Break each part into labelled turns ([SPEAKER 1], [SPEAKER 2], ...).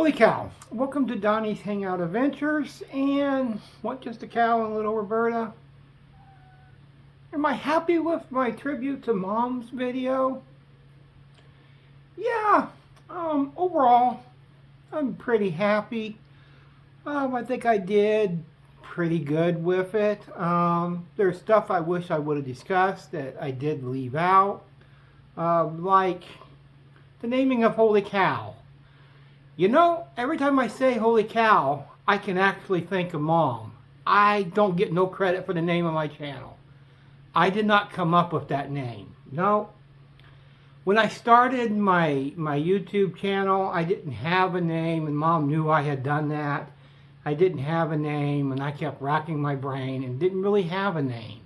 [SPEAKER 1] Holy cow! Welcome to Donnie's Hangout Adventures and What Just a Cow and Little Roberta. Am I happy with my tribute to Mom's video? Yeah, overall, I'm pretty happy. I think I did pretty good with it. There's stuff I wish I would have discussed that I did leave out, like the naming of Holy Cow. You know, every time I say holy cow, I can actually think of Mom. I don't get no credit for the name of my channel. I did not come up with that name. No. When I started my YouTube channel, I didn't have a name, and Mom knew I had done that. I didn't have a name, and I kept racking my brain and didn't really have a name.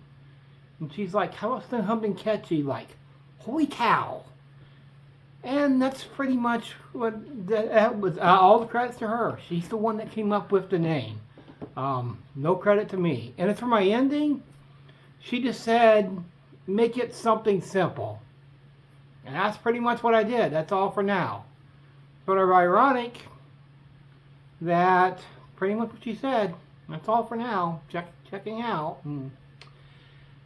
[SPEAKER 1] And she's like, how about something catchy like holy cow? And that's pretty much what that was. All the credits to her. She's the one that came up with the name. No credit to me. And as for my ending, she just said, make it something simple. And that's pretty much what I did. That's all for now. Sort of ironic that pretty much what she said. That's all for now. Checking out.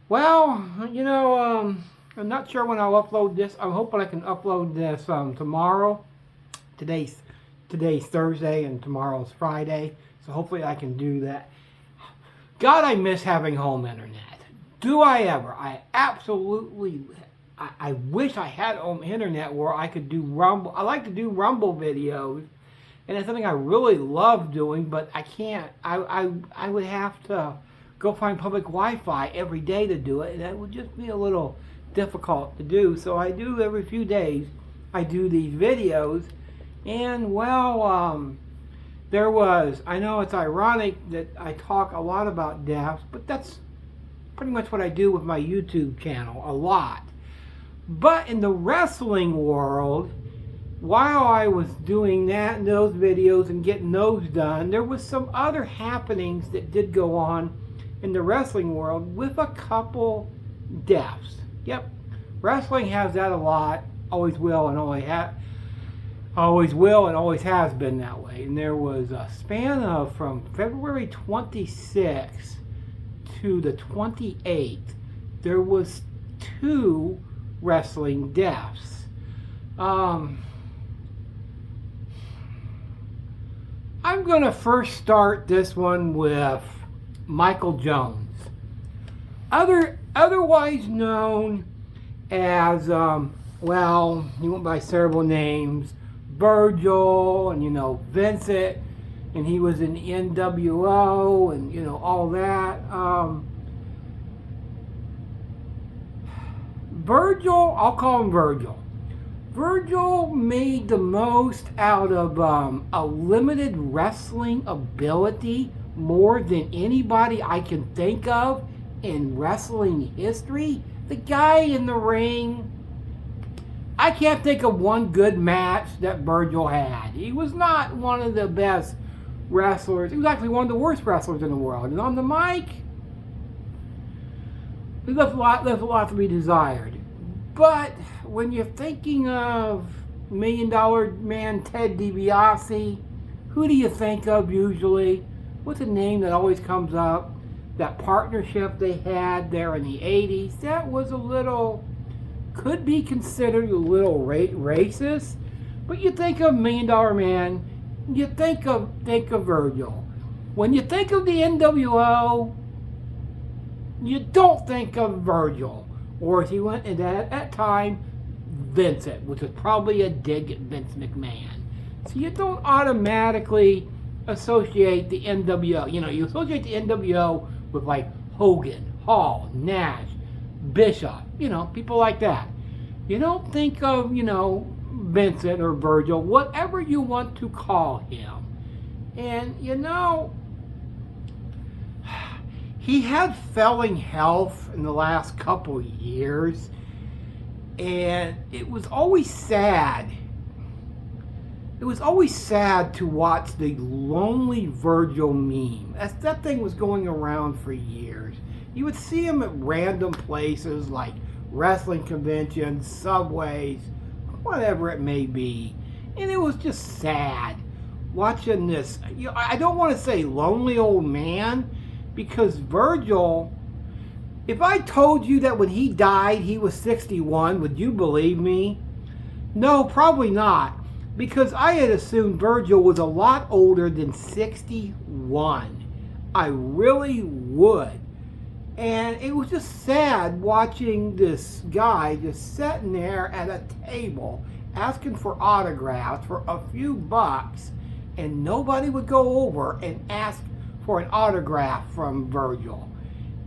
[SPEAKER 1] Well, you know, I'm not sure when I'll upload this. I'm hoping I can upload this tomorrow. Today's Thursday and tomorrow's Friday. So hopefully I can do that. God, I miss having home internet. Do I ever? I absolutely... I wish I had home internet where I could do Rumble. I like to do Rumble videos. And it's something I really love doing, but I can't. I would have to go find public Wi-Fi every day to do it. And that would just be a little difficult to do. So I do every few days. I do these videos. And well, there was, I know it's ironic that I talk a lot about deaths, but that's pretty much what I do with my YouTube channel, a lot. But in the wrestling world, while I was doing that and those videos and getting those done, there was some other happenings that did go on in the wrestling world with a couple deaths. Yep, wrestling has that a lot, always will and always has been that way. And there was a span of from February 26th to the 28th, there was 2 wrestling deaths. I'm going to first start this one with Michael Jones. Otherwise known as, well, he went by several names, Virgil, and, you know, Vincent, and he was in NWO, and, you know, all that. Virgil, I'll call him Virgil. Virgil made the most out of a limited wrestling ability more than anybody I can think of in wrestling history. The guy in the ring, I can't think of one good match that Virgil had. He was not one of the best wrestlers. He was actually one of the worst wrestlers in the world. And on the mic, he left a lot to be desired. But when you're thinking of $1 Million Man Ted DiBiase, who do you think of usually? What's a name that always comes up? That partnership they had there in the 80s, that was a little, could be considered a little racist. But you think of $1 Million Man, you think of Virgil. When you think of the NWO, you don't think of Virgil. Or as he went at that time, Vincent, which was probably a dig at Vince McMahon. So you don't automatically associate the NWO. You know, you associate the NWO with like Hogan, Hall, Nash, Bishop, you know, people like that. You don't think of, you know, Vincent or Virgil, whatever you want to call him. And, you know, he had failing health in the last couple years, and it was always sad. It was always sad to watch the Lonely Virgil meme. That thing was going around for years. You would see him at random places like wrestling conventions, subways, whatever it may be. And it was just sad watching this. I don't want to say lonely old man, because Virgil, if I told you that when he died he was 61, would you believe me? No, probably not, because I had assumed Virgil was a lot older than 61. I really would. And it was just sad watching this guy just sitting there at a table asking for autographs for a few bucks, and nobody would go over and ask for an autograph from Virgil.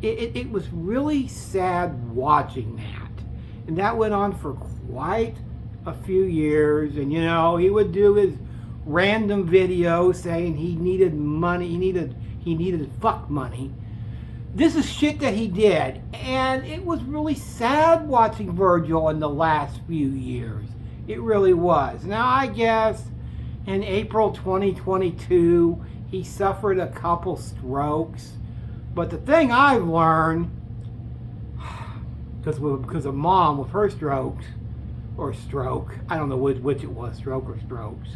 [SPEAKER 1] It was really sad watching that. And that went on for quite a few years. And, he would do his random videos saying he needed money, he needed fuck money. This is shit that he did, and it was really sad watching Virgil in the last few years. It really was. Now, I guess in April 2022, he suffered a couple strokes. But the thing I've learned, because of Mom with her strokes, or stroke, I don't know which it was, stroke or strokes,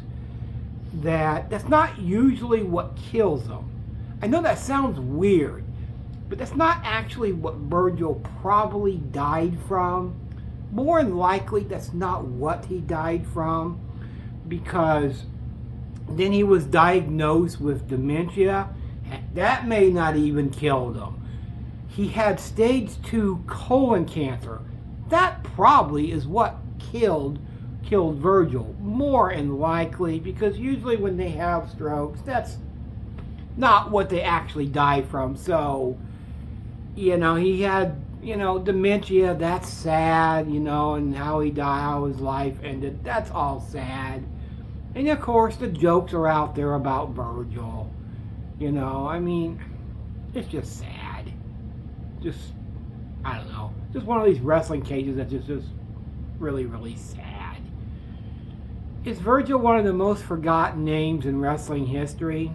[SPEAKER 1] that's not usually what kills them. I know that sounds weird, but that's not actually what Virgil probably died from. More than likely, that's not what he died from, because then he was diagnosed with dementia. That may not even kill him. He had stage 2 colon cancer. That probably is what killed Virgil, more than likely, because usually when they have strokes, that's not what they actually die from. So, he had, dementia. That's sad, and how he died, how his life ended. That's all sad. And of course, the jokes are out there about Virgil. It's just sad. Just, I don't know. Just one of these wrestling cages that's just really, really sad. Is Virgil one of the most forgotten names in wrestling history?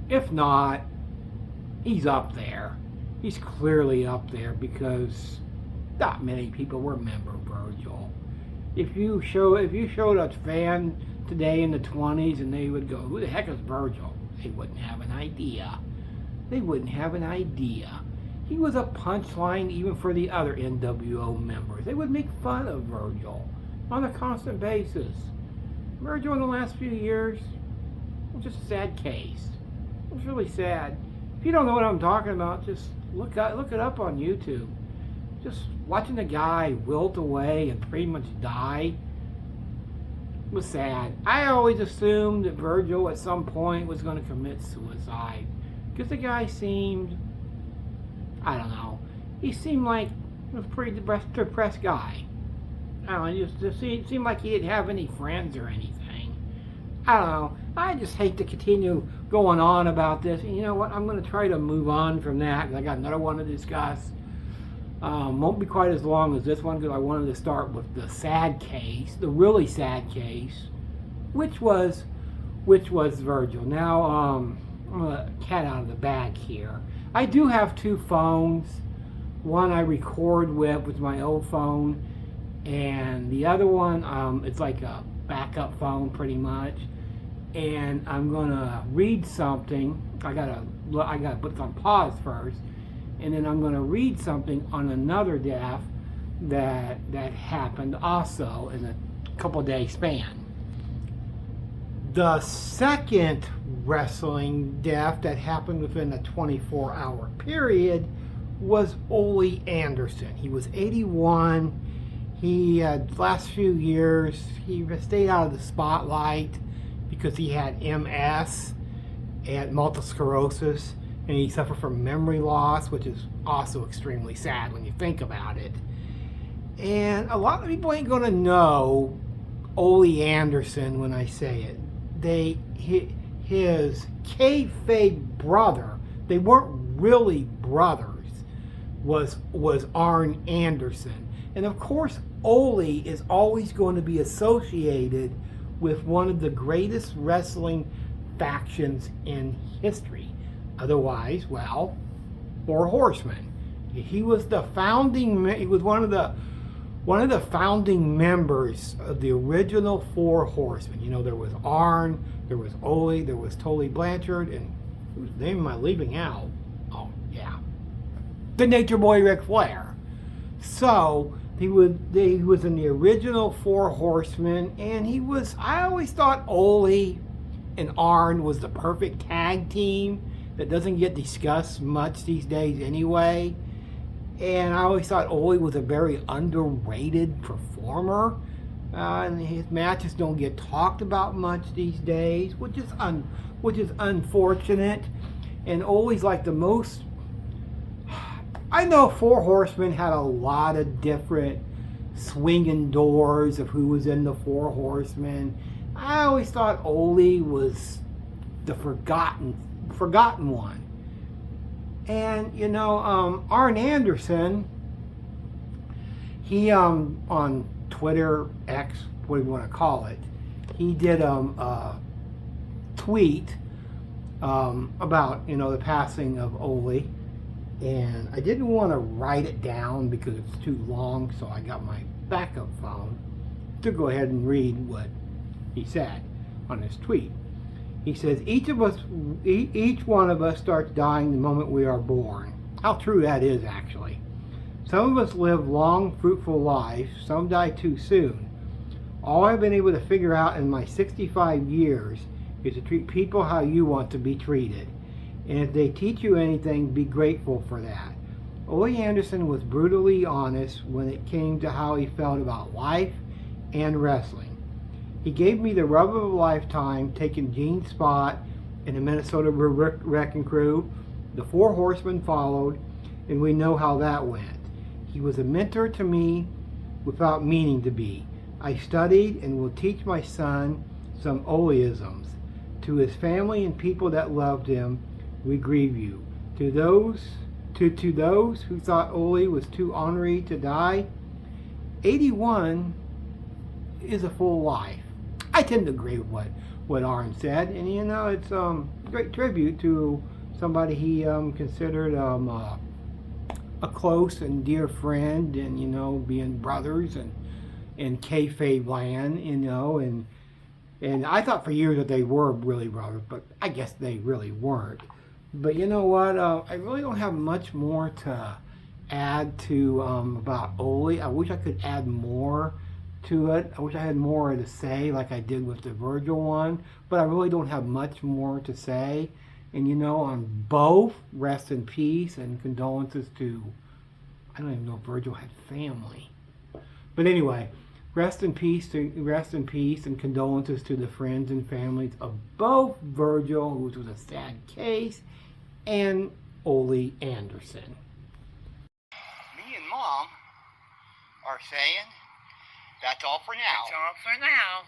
[SPEAKER 1] If not, he's up there. He's clearly up there, because not many people remember Virgil. If you showed a fan today in the 20s and they would go, "Who the heck is Virgil?" They wouldn't have an idea. They wouldn't have an idea. He was a punchline even for the other NWO members. They would make fun of Virgil on a constant basis. Virgil in the last few years was just a sad case. It was really sad. If you don't know what I'm talking about, just look it up on YouTube. Just watching a guy wilt away and pretty much die was sad. I always assumed that Virgil at some point was going to commit suicide, because the guy seemed, I don't know, he seemed like a pretty depressed guy. I don't know, just seemed like he didn't have any friends or anything. I don't know. I just hate to continue going on about this. And you know what? I'm going to try to move on from that, because I got another one to discuss. Won't be quite as long as this one, because I wanted to start with the sad case, the really sad case, which was Virgil. Now, I'm a cat out of the bag here. I do have 2 phones. One I record with my old phone, and the other one, it's like a backup phone pretty much. And I'm gonna read something. I gotta put it on pause first, and then I'm gonna read something on another death that happened also in a couple day span. The second wrestling death that happened within a 24-hour period was Ole Anderson. He was 81. He had last few years he stayed out of the spotlight because he had MS and multiple sclerosis, and he suffered from memory loss, which is also extremely sad when you think about it. And a lot of people ain't gonna know Ole Anderson when I say it. His kayfabe brother, they weren't really brothers, was Arn Anderson. And of course, Ole is always going to be associated with one of the greatest wrestling factions in history. Otherwise, well, Four Horsemen. He was the founding. He was one of the one of the founding members of the original Four Horsemen. You know, there was Arn, there was Ole, there was Tully Blanchard, and whose name am I leaving out? Oh, yeah. The Nature Boy Ric Flair. So, he was in the original Four Horsemen, and I always thought Ole and Arn was the perfect tag team that doesn't get discussed much these days anyway. And I always thought Ole was a very underrated performer. And his matches don't get talked about much these days, which is unfortunate. And Ole's like the most... I know Four Horsemen had a lot of different swinging doors of who was in the Four Horsemen. I always thought Ole was the forgotten one. And, you know, R. Anderson, he, on Twitter, X, what do you want to call it, he did a tweet about, you know, the passing of Ole. And I didn't want to write it down because it's too long, so I got my backup phone to go ahead and read what he said on his tweet. He says, each one of us starts dying the moment we are born. How true that is, actually. Some of us live long, fruitful lives. Some die too soon. All I've been able to figure out in my 65 years is to treat people how you want to be treated. And if they teach you anything, be grateful for that. Ole Anderson was brutally honest when it came to how he felt about life and wrestling. He gave me the rub of a lifetime, taking Gene's spot in the Minnesota Wrecking Crew. The Four Horsemen followed, and we know how that went. He was a mentor to me without meaning to be. I studied and will teach my son some Oleisms. To his family and people that loved him, we grieve you. To those who thought Ole was too ornery to die, 81 is a full life. I tend to agree with what Arn said, and you know, it's a great tribute to somebody he considered a close and dear friend, and you know, being brothers and kayfabe land, you know, and I thought for years that they were really brothers, but I guess they really weren't. But you know what? I really don't have much more to add to about Ole. I wish I could add more to it. I wish I had more to say like I did with the Virgil one, but I really don't have much more to say. And you know, on both, rest in peace and condolences to, I don't even know if Virgil had family. But anyway, rest in peace and condolences to the friends and families of both Virgil, which was a sad case, and Ole Anderson. Me and Mom are saying that's all for now.
[SPEAKER 2] That's all for now.